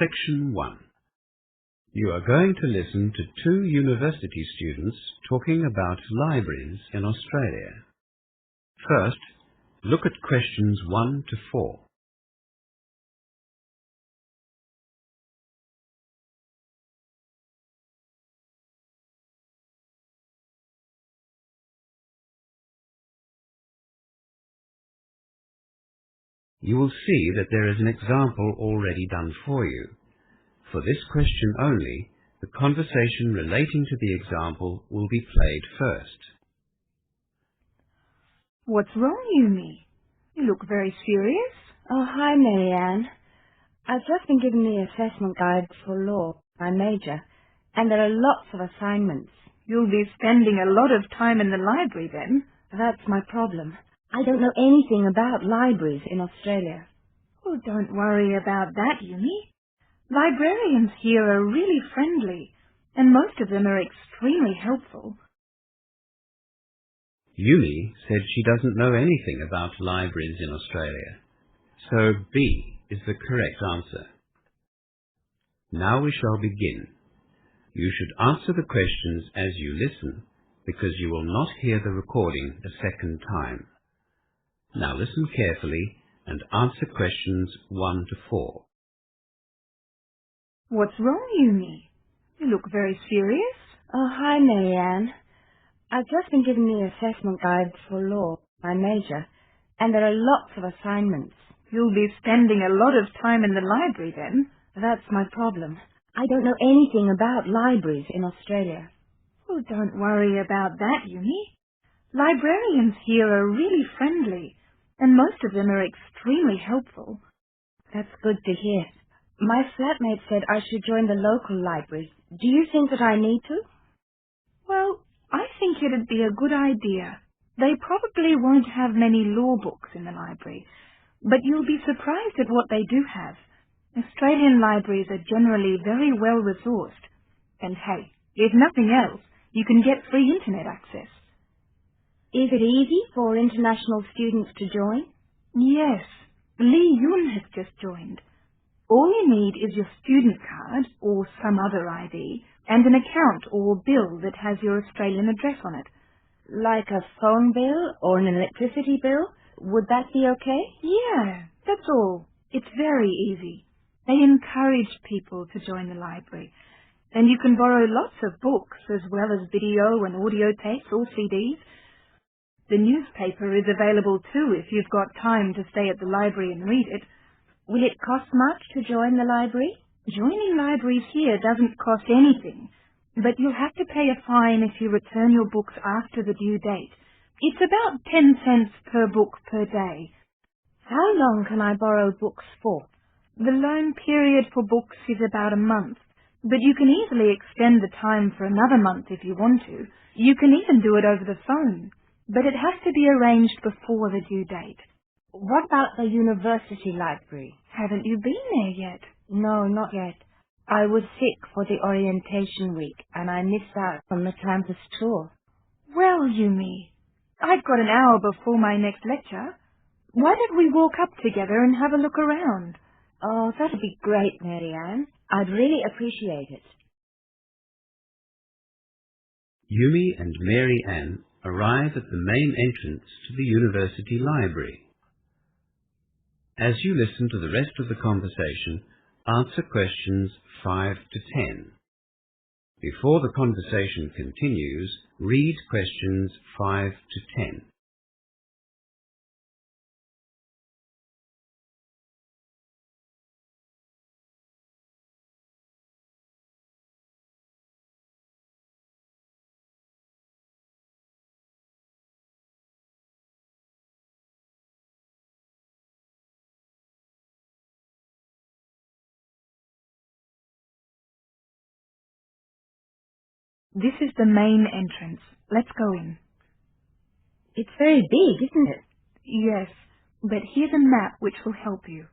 Section 1. You are going to listen to two university students talking about libraries in Australia. First, look at questions 1 to 4. You will see that there is an example already done for you. For this question only, the conversation relating to the example will be played first. What's wrong, Yumi? You look very serious. Oh, hi, Marianne. I've just been given the assessment guide for law, my major, and there are lots of assignments. You'll be spending a lot of time in the library then. That's my problem. I don't know anything about libraries in Australia. Oh, don't worry about that, Yumi. Librarians here are really friendly, and most of them are extremely helpful. Yumi said she doesn't know anything about libraries in Australia, so B is the correct answer. Now we shall begin. You should answer the questions as you listen, because you will not hear the recording a second time. Now listen carefully and answer questions 1 to 4. What's wrong, Yumi? You look very serious. Oh, hi, Marianne. I've just been given the assessment guide for law, my major, and there are lots of assignments. You'll be spending a lot of time in the library then. That's my problem. I don't know anything about libraries in Australia. Oh, don't worry about that, Yumi. Librarians here are really friendly, and most of them are extremely helpful. That's good to hear. My flatmate said I should join the local library. Do you think that I need to? Well, I think it'd be a good idea. They probably won't have many law books in the library, but you'll be surprised at what they do have. Australian libraries are generally very well resourced. And hey, if nothing else, you can get free internet access. Is it easy for international students to join? Yes. Lee Yun has just joined. All you need is your student card or some other ID and an account or bill that has your Australian address on it. Like a phone bill or an electricity bill? Would that be okay? Yeah, that's all. It's very easy. They encourage people to join the library. And you can borrow lots of books as well as video and audio tapes or CDs. The newspaper is available too if you've got time to stay at the library and read it. Will it cost much to join the library? Joining libraries here doesn't cost anything, but you'll have to pay a fine if you return your books after the due date. It's about 10 cents per book per day. How long can I borrow books for? The loan period for books is about a month, but you can easily extend the time for another month if you want to. You can even do it over the phone, but it has to be arranged before the due date. What about the university library? Haven't you been there yet? No, not yet. I was sick for the orientation week, and I missed out on the campus tour. Well, Yumi, I've got an hour before my next lecture. Why don't we walk up together and have a look around? Oh, that'd be great, Marianne. I'd really appreciate it. Yumi and Mary Ann arrive at the main entrance to the university library. As you listen to the rest of the conversation, answer questions 5 to 10. Before the conversation continues, read questions 5 to 10. This is the main entrance. Let's go in. It's very big, isn't it? Yes, but here's a map which will help you.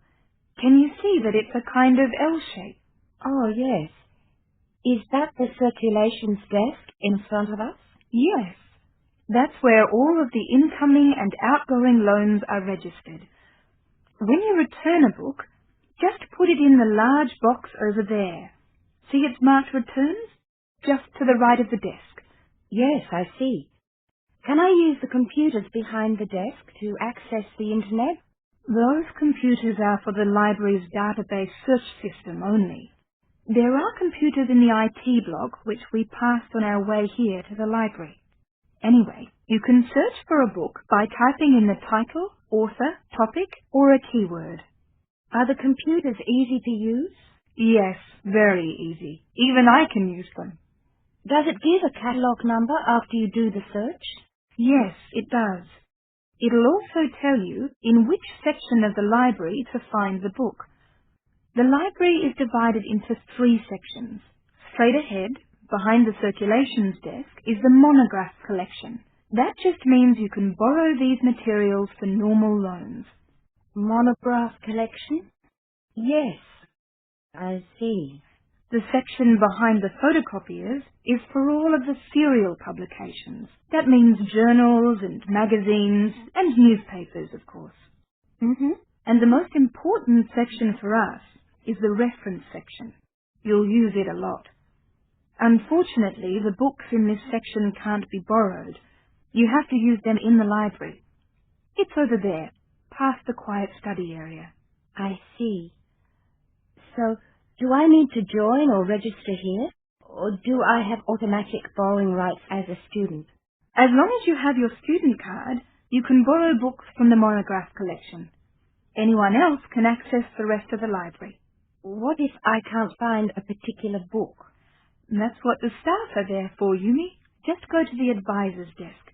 Can you see that it's a kind of L shape? Oh, yes. Is that the circulations desk in front of us? Yes. That's where all of the incoming and outgoing loans are registered. When you return a book, Just put it in the large box over there. See it's marked Returns? Just to the right of the desk. Yes, I see. Can I use the computers behind the desk to access the Internet? Those computers are for the library's database search system only. There are computers in the IT block which we passed on our way here to the library. Anyway, you can search for a book by typing in the title, author, topic, or a keyword. Are the computers easy to use? Yes, very easy. Even I can use them. Does it give a catalogue number after you do the search? Yes, it does. It'll also tell you in which section of the library to find the book. The library is divided into 3 sections. Straight ahead, behind the circulations desk, is the monograph collection. That just means you can borrow these materials for normal loans. Monograph collection? Yes, I see. The section behind the photocopiers is for all of the serial publications. That means journals and magazines and newspapers, of course. And the most important section for us is the reference section. You'll use it a lot. Unfortunately, the books in this section can't be borrowed. You have to use them in the library. It's over there, past the quiet study area. I see. So, do I need to join or register here? Or do I have automatic borrowing rights as a student? As long as you have your student card, you can borrow books from the monograph collection. Anyone else can access the rest of the library. What if I can't find a particular book? That's what the staff are there for, Yumi. Just go to the advisor's desk.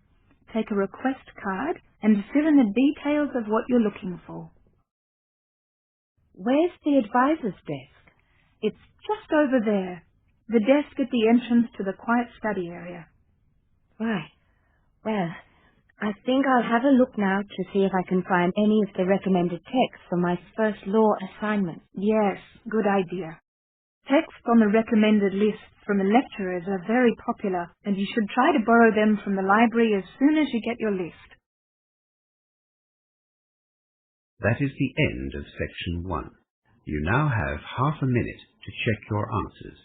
Take a request card and fill in the details of what you're looking for. Where's the advisor's desk? It's just over there. The desk at the entrance to the quiet study area. Right. Well, I think I'll have a look now to see if I can find any of the recommended texts for my first law assignment. Yes, good idea. Texts on the recommended list from the lecturers are very popular, and you should try to borrow them from the library as soon as you get your list. That is the end of section 1. You now have half a minute to check your answers.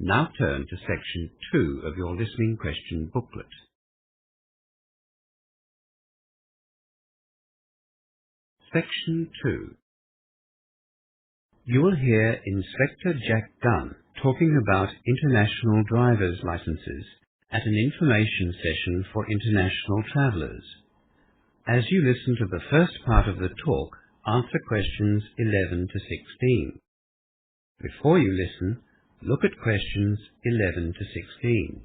Now turn to section 2 of your listening question booklet. Section 2. You will hear Inspector Jack Gunn talking about international driver's licenses at an information session for international travellers. As you listen to the first part of the talk, answer questions 11 to 16. Before you listen, look at questions 11 to 16.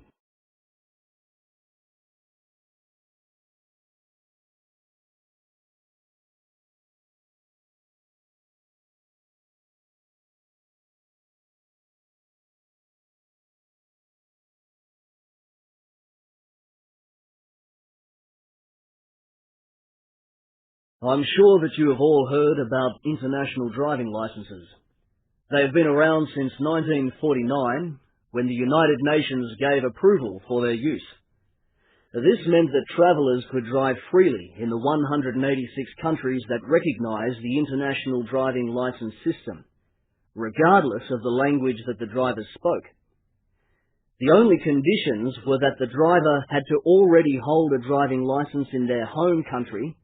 I'm sure that you have all heard about international driving licenses. They have been around since 1949, when the United Nations gave approval for their use. This meant that travellers could drive freely in the 186 countries that recognise the international driving licence system, regardless of the language that the drivers spoke. The only conditions were that the driver had to already hold a driving licence in their home country,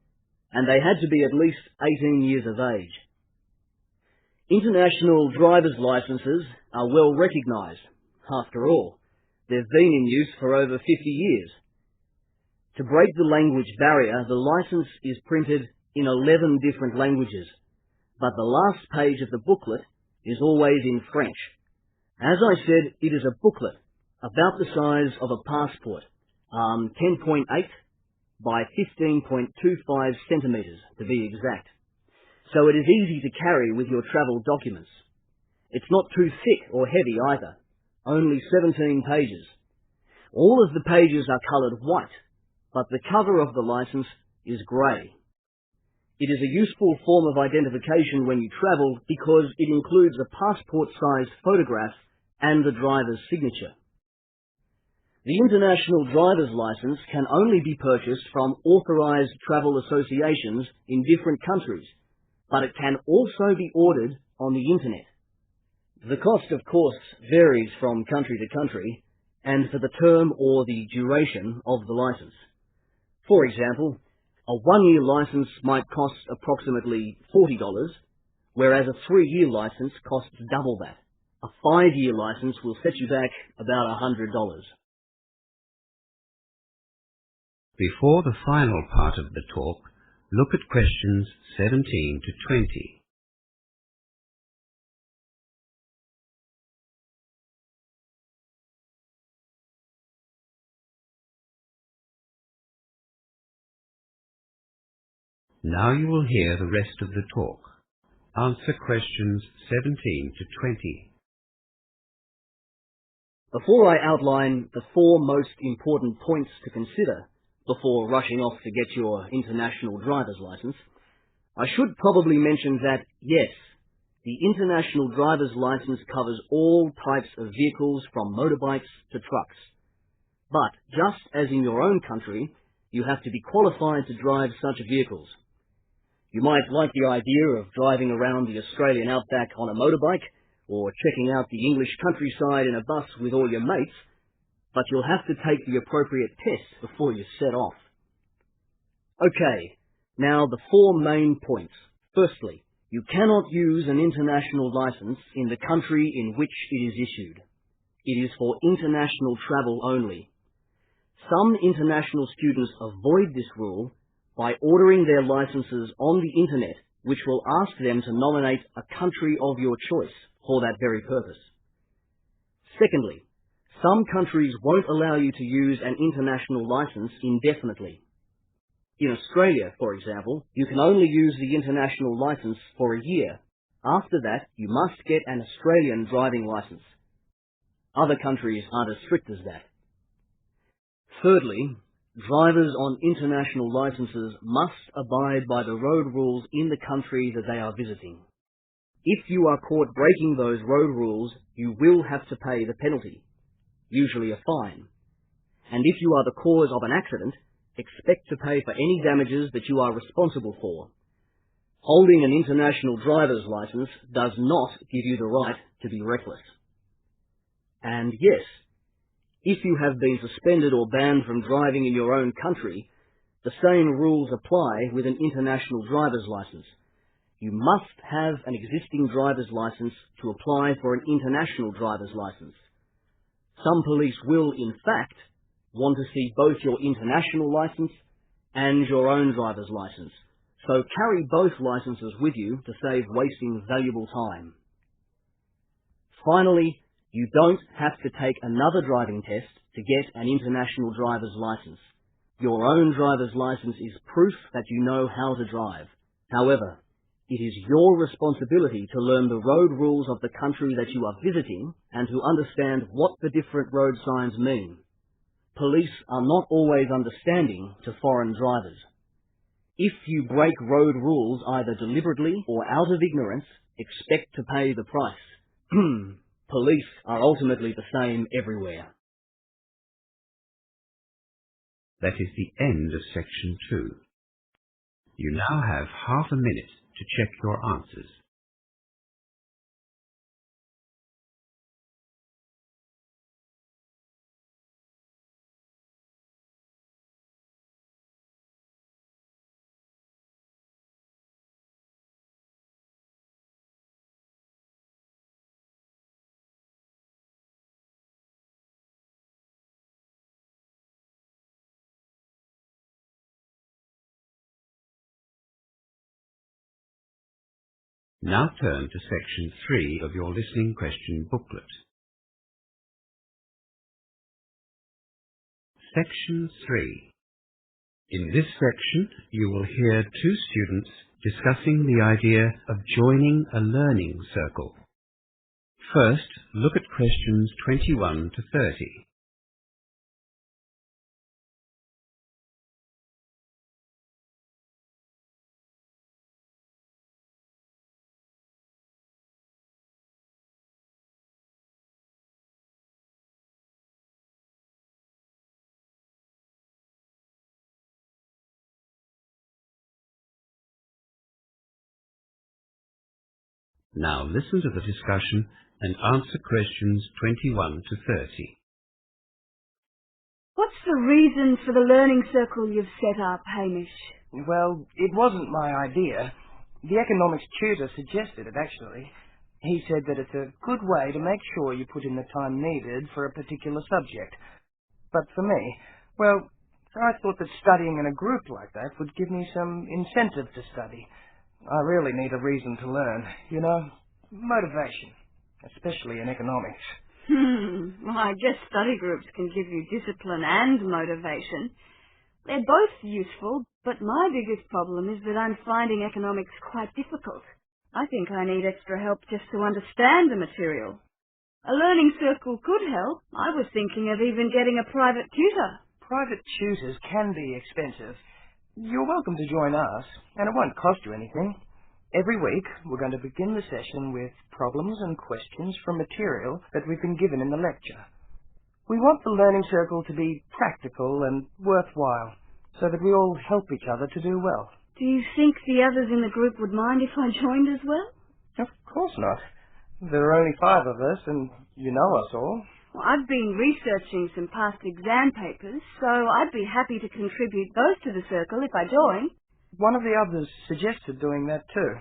and they had to be at least 18 years of age. International driver's licenses are well recognised. After all, they've been in use for over 50 years. To break the language barrier, the licence is printed in 11 different languages, but the last page of the booklet is always in French. As I said, it is a booklet about the size of a passport, 10.8 by 15.25 centimetres to be exact. so it is easy to carry with your travel documents. It's not too thick or heavy either, only 17 pages. All of the pages are coloured white, but the cover of the licence is grey. It is a useful form of identification when you travel because it includes a passport-sized photograph and the driver's signature. The International Driver's Licence can only be purchased from authorised travel associations in different countries, but it can also be ordered on the internet. The cost, of course, varies from country to country, and for the term or the duration of the licence. For example, a 1-year licence might cost approximately $40, whereas a 3-year licence costs double that. A 5-year licence will set you back about $100. Before the final part of the talk, look at questions 17 to 20. Now you will hear the rest of the talk. Answer questions 17 to 20. Before I outline the 4 most important points to consider before rushing off to get your international driver's licence, I should probably mention that, yes, the international driver's licence covers all types of vehicles from motorbikes to trucks. But, just as in your own country, you have to be qualified to drive such vehicles. You might like the idea of driving around the Australian outback on a motorbike, or checking out the English countryside in a bus with all your mates, but you'll have to take the appropriate test before you set off. Okay, now the 4 main points. Firstly, you cannot use an international licence in the country in which it is issued. It is for international travel only. Some international students avoid this rule by ordering their licenses on the internet, which will ask them to nominate a country of your choice for that very purpose. Secondly, some countries won't allow you to use an international license indefinitely. In Australia, for example, you can only use the international license for a year. After that, you must get an Australian driving license. Other countries aren't as strict as that. Thirdly, drivers on international licenses must abide by the road rules in the country that they are visiting. If you are caught breaking those road rules, you will have to pay the penalty, usually a fine. And if you are the cause of an accident, expect to pay for any damages that you are responsible for. Holding an international driver's license does not give you the right to be reckless. And yes, if you have been suspended or banned from driving in your own country, the same rules apply with an international driver's license. You must have an existing driver's license to apply for an international driver's license. Some police will, in fact, want to see both your international license and your own driver's license, so carry both licenses with you to save wasting valuable time. Finally, you don't have to take another driving test to get an international driver's license. Your own driver's license is proof that you know how to drive. However, it is your responsibility to learn the road rules of the country that you are visiting and to understand what the different road signs mean. Police are not always understanding to foreign drivers. If you break road rules either deliberately or out of ignorance, expect to pay the price. Police are ultimately the same everywhere. That is the end of section 2. You now have half a minute to check your answers. Now turn to section 3 of your listening question booklet. Section 3. In this section, you will hear 2 students discussing the idea of joining a learning circle. First, look at questions 21 to 30. Now listen to the discussion and answer questions 21 to 30. What's the reason for the learning circle you've set up, Hamish? Well, it wasn't my idea. The economics tutor suggested it, actually. He said that it's a good way to make sure you put in the time needed for a particular subject. But for me, well, I thought that studying in a group like that would give me some incentive to study. I really need a reason to learn, you know, motivation, especially in economics. Well, I guess study groups can give you discipline and motivation. They're both useful, but my biggest problem is that I'm finding economics quite difficult. I think I need extra help just to understand the material. A learning circle could help. I was thinking of even getting a private tutor. Private tutors can be expensive. You're welcome to join us, and it won't cost you anything. Every week, we're going to begin the session with problems and questions from material that we've been given in the lecture. We want the learning circle to be practical and worthwhile, so that we all help each other to do well. Do you think the others in the group would mind if I joined as well? Of course not. There are only 5 of us, and you know us all. Well, I've been researching some past exam papers, so I'd be happy to contribute those to the circle if I join. One of the others suggested doing that too.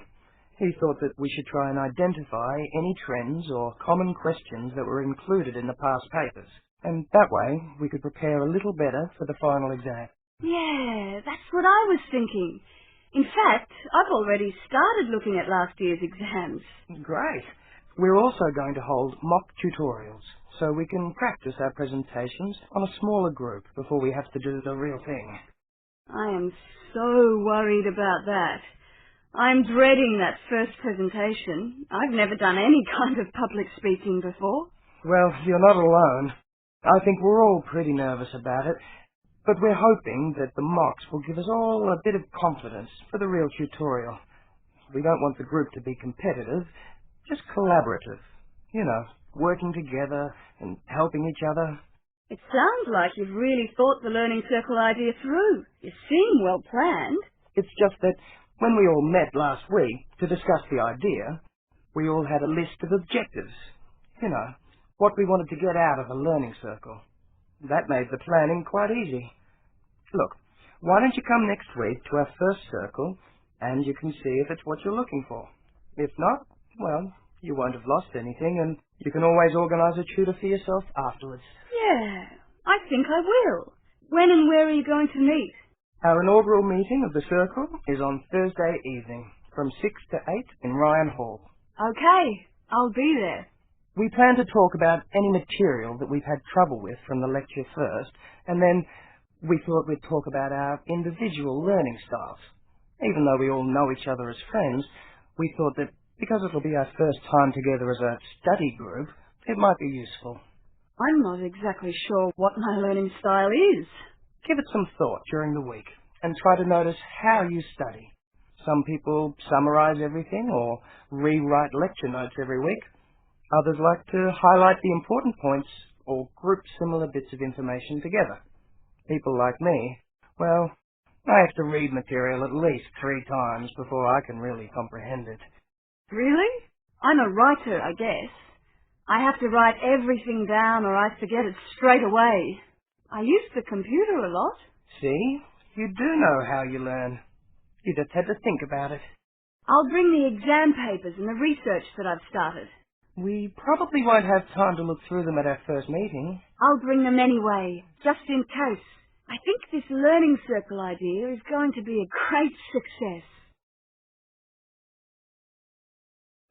He thought that we should try and identify any trends or common questions that were included in the past papers, and that way we could prepare a little better for the final exam. Yeah, that's what I was thinking. In fact, I've already started looking at last year's exams. Great. We're also going to hold mock tutorials, so we can practice our presentations on a smaller group before we have to do the real thing. I am so worried about that. I'm dreading that first presentation. I've never done any kind of public speaking before. Well, you're not alone. I think we're all pretty nervous about it, but we're hoping that the mocks will give us all a bit of confidence for the real tutorial. We don't want the group to be competitive, just collaborative. You know, working together and helping each other. It sounds like you've really thought the learning circle idea through. You seem well planned. It's just that when we all met last week to discuss the idea, we all had a list of objectives. You know, what we wanted to get out of a learning circle. That made the planning quite easy. Look, why don't you come next week to our first circle, and you can see if it's what you're looking for. If not, well, you won't have lost anything, and you can always organise a tutor for yourself afterwards. Yeah, I think I will. When and where are you going to meet? Our inaugural meeting of the circle is on Thursday evening, from 6 to 8 in Ryan Hall. Okay, I'll be there. We plan to talk about any material that we've had trouble with from the lecture first, and then we thought we'd talk about our individual learning styles. Even though we all know each other as friends, we thought that because it'll be our first time together as a study group, it might be useful. I'm not exactly sure what my learning style is. Give it some thought during the week, and try to notice how you study. Some people summarize everything or rewrite lecture notes every week. Others like to highlight the important points or group similar bits of information together. People like me, well, I have to read material at least 3 times before I can really comprehend it. Really? I'm a writer, I guess. I have to write everything down or I forget it straight away. I use the computer a lot. See? You do know how you learn. You just had to think about it. I'll bring the exam papers and the research that I've started. We probably won't have time to look through them at our first meeting. I'll bring them anyway, just in case. I think this learning circle idea is going to be a great success.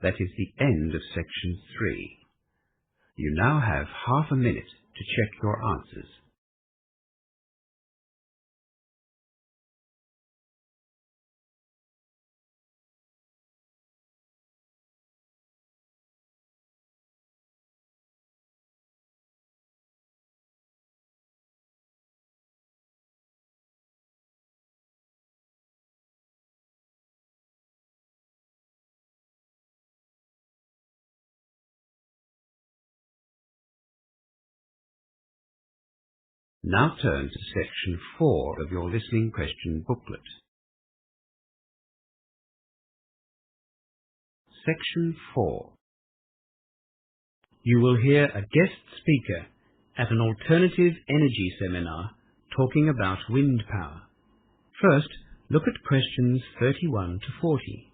That is the end of section 3. You now have half a minute to check your answers. Now turn to section 4 of your listening question booklet. Section 4. You will hear a guest speaker at an alternative energy seminar talking about wind power. First, look at questions 31 to 40.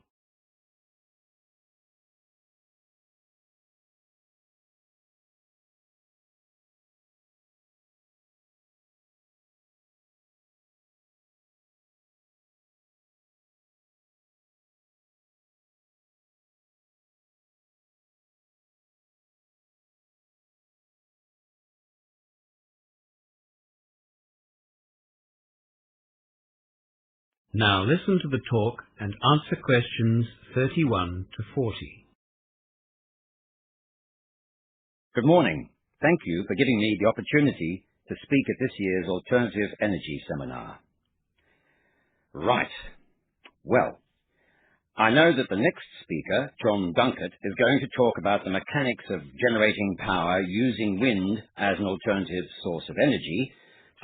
Now listen to the talk and answer questions 31 to 40. Good morning. Thank you for giving me the opportunity to speak at this year's Alternative Energy Seminar. Right. Well, I know that the next speaker, John Dunkett, is going to talk about the mechanics of generating power using wind as an alternative source of energy,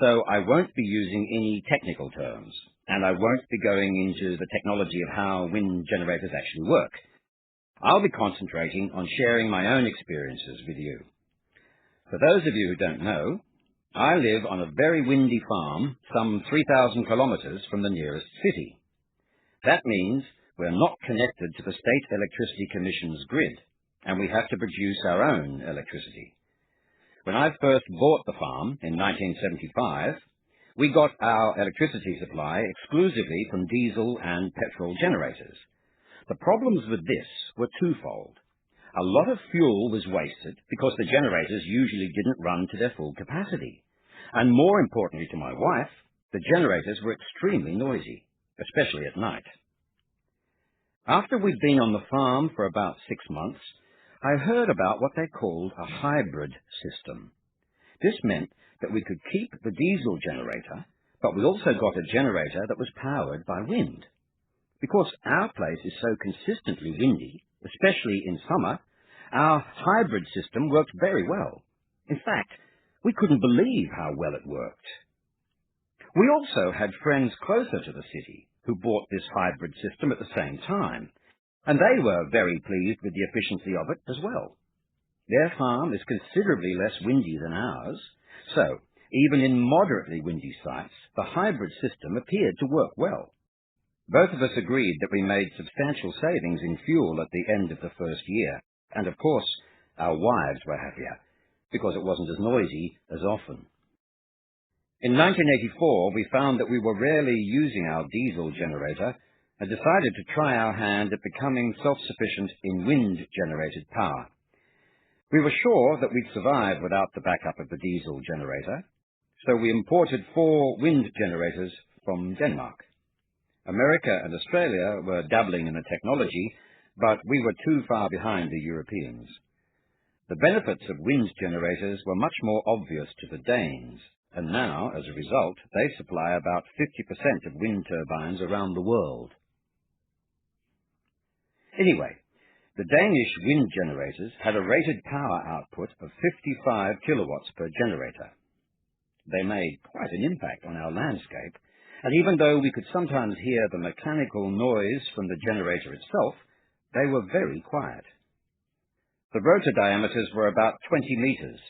so I won't be using any technical terms, and I won't be going into the technology of how wind generators actually work. I'll be concentrating on sharing my own experiences with you. For those of you who don't know, I live on a very windy farm some 3,000 kilometers from the nearest city. That means we're not connected to the State Electricity Commission's grid, and we have to produce our own electricity. When I first bought the farm in 1975, we got our electricity supply exclusively from diesel and petrol generators. The problems with this were twofold. A lot of fuel was wasted because the generators usually didn't run to their full capacity. And more importantly to my wife, the generators were extremely noisy, especially at night. After we'd been on the farm for about 6 months, I heard about what they called a hybrid system. This meant that we could keep the diesel generator, but we also got a generator that was powered by wind. Because our place is so consistently windy, especially in summer, our hybrid system worked very well. In fact, we couldn't believe how well it worked. We also had friends closer to the city who bought this hybrid system at the same time, and they were very pleased with the efficiency of it as well. Their farm is considerably less windy than ours, so even in moderately windy sites, the hybrid system appeared to work well. Both of us agreed that we made substantial savings in fuel at the end of the first year, and of course, our wives were happier, because it wasn't as noisy as often. In 1984, we found that we were rarely using our diesel generator and decided to try our hand at becoming self-sufficient in wind-generated power. We were sure that we'd survive without the backup of the diesel generator, so we imported 4 wind generators from Denmark. America and Australia were dabbling in the technology, but we were too far behind the Europeans. The benefits of wind generators were much more obvious to the Danes, and now, as a result, they supply about 50% of wind turbines around the world. Anyway, the Danish wind generators had a rated power output of 55 kilowatts per generator. They made quite an impact on our landscape, and even though we could sometimes hear the mechanical noise from the generator itself, they were very quiet. The rotor diameters were about 20 meters.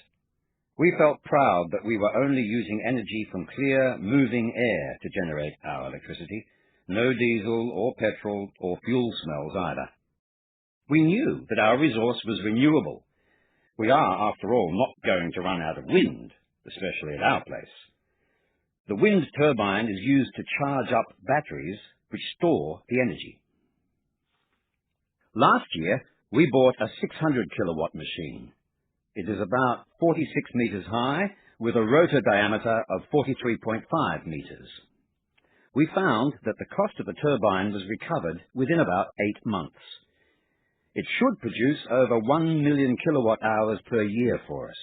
We felt proud that we were only using energy from clear, moving air to generate our electricity, no diesel or petrol or fuel smells either. We knew that our resource was renewable. We are, after all, not going to run out of wind, especially at our place. The wind turbine is used to charge up batteries which store the energy. Last year, we bought a 600-kilowatt machine. It is about 46 meters high, with a rotor diameter of 43.5 meters. We found that the cost of the turbine was recovered within about 8 months. It should produce over 1 million kilowatt-hours per year for us.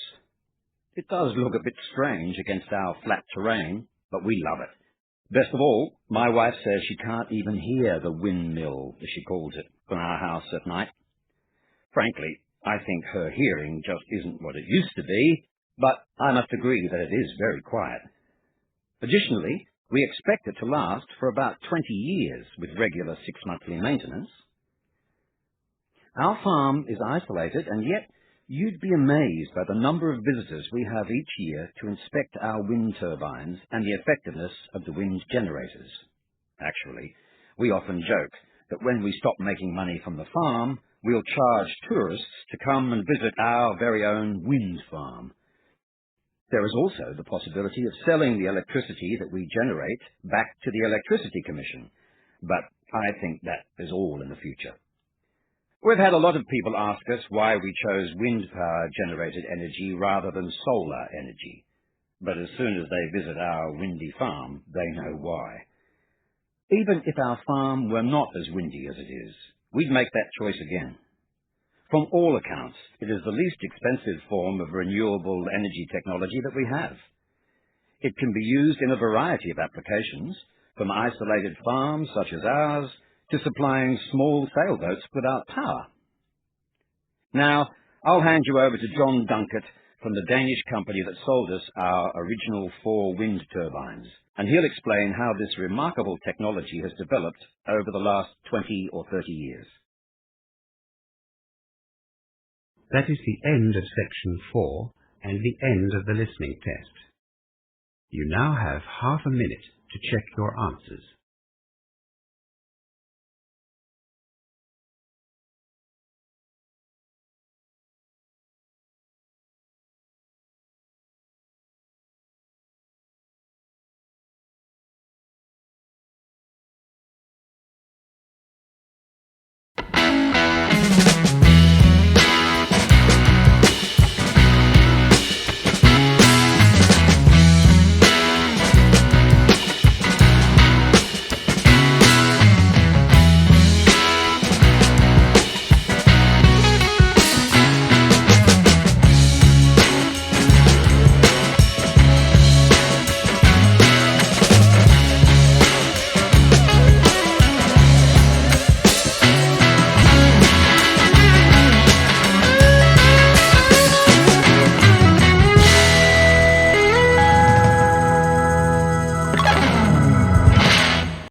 It does look a bit strange against our flat terrain, but we love it. Best of all, my wife says she can't even hear the windmill, as she calls it, from our house at night. Frankly, I think her hearing just isn't what it used to be, but I must agree that it is very quiet. Additionally, we expect it to last for about 20 years with regular 6-monthly maintenance. Our farm is isolated, and yet you'd be amazed by the number of visitors we have each year to inspect our wind turbines and the effectiveness of the wind generators. Actually, we often joke that when we stop making money from the farm, we'll charge tourists to come and visit our very own wind farm. There is also the possibility of selling the electricity that we generate back to the Electricity Commission, but I think that is all in the future. We've had a lot of people ask us why we chose wind power generated energy rather than solar energy, but as soon as they visit our windy farm, they know why. Even if our farm were not as windy as it is, we'd make that choice again. From all accounts, it is the least expensive form of renewable energy technology that we have. It can be used in a variety of applications, from isolated farms such as ours to supplying small sailboats without power. Now, I'll hand you over to John Dunkett from the Danish company that sold us our original 4 wind turbines, and he'll explain how this remarkable technology has developed over the last 20 or 30 years. That is the end of section 4 and the end of the listening test. You now have half a minute to check your answers.